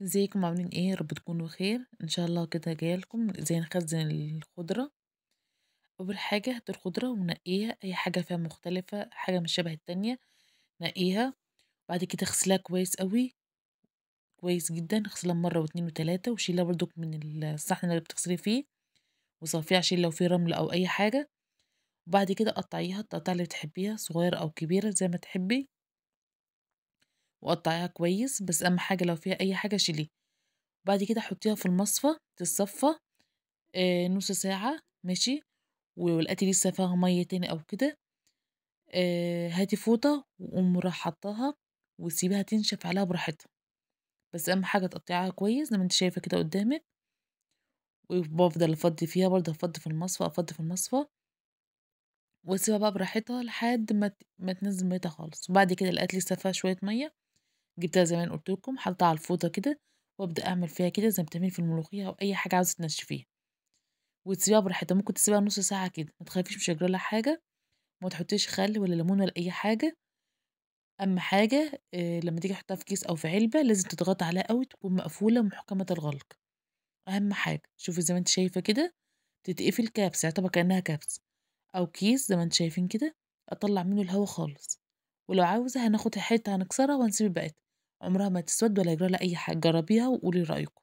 ازيكم عاملين ايه؟ يا رب تكونوا بخير. ان شاء الله كده جايه لكم ازاي نخزن الخضره. اول حاجه هات الخضره ونقيها، اي حاجه فيها مختلفه، حاجه مش شبه التانية نقيها. بعد كده اغسلها كويس قوي، كويس جدا. اغسلها مره واتنين وتلاته وشيلها برضو من الصحن اللي بتغسلي فيه وصفيه عشان لو في رمل او اي حاجه. وبعد كده قطعيها التقطيع اللي بتحبيها، صغيره او كبيره زي ما تحبي، وقطعيها كويس. بس اهم حاجه لو فيها اي حاجه شيليها. بعد كده حطيها في المصفى تتصفى نُص ساعة ماشي. ولقيتِ لسه فيها مَيّة تاني أو كده، هاتي فوطة وقومي رايحة حاطاها وسيبيها تنشف عليها براحتها. بس أهم حاجة تقطّعيها كويس زي ما أنتِ شايفة كده قدّامِك. وبافضل أفضّي فيها برضه، أفضّي في المصفى، أفضّي في المصفى، واسيبها بقى براحتها لحد ما تنزّل مَيّتها خالص. وبعد كده لقيت لسه فيها شوية مَيّة، جبتها زي ما أنا قُلت لكم، حطيتها على الفوطة كده وابدأ أعمل فيها كده زي ما بتعملي في الملوخية أو أي حاجة عاوزة تنشّفيها، وتسيبيها براحتها. ممكن تسيبيها نُص ساعة كده، ما تخافيش مش هيجرى لها حاجة. وما تحطيش خل ولا ليمون ولا أي حاجة. أهم حاجة لمّا تيجي تحطيها في كيس أو في علبة لازم تضغطي عليها أوي تكون مقفولة محكمة الغلق، أهم حاجة. شوفي زي ما أنتِ شايفة كده تتقفل كابس، يعتبر كأنها كبس أو كيس زي ما أنتِ شايفين كده، أطلّع منه الهوا خالص. ولو عاوزة هناخد حتة هنكسرها وهنسيب الباقية، عمرها ما تسود ولا هيجرى لها أي حاجة. جربيها وقولي رأيِك.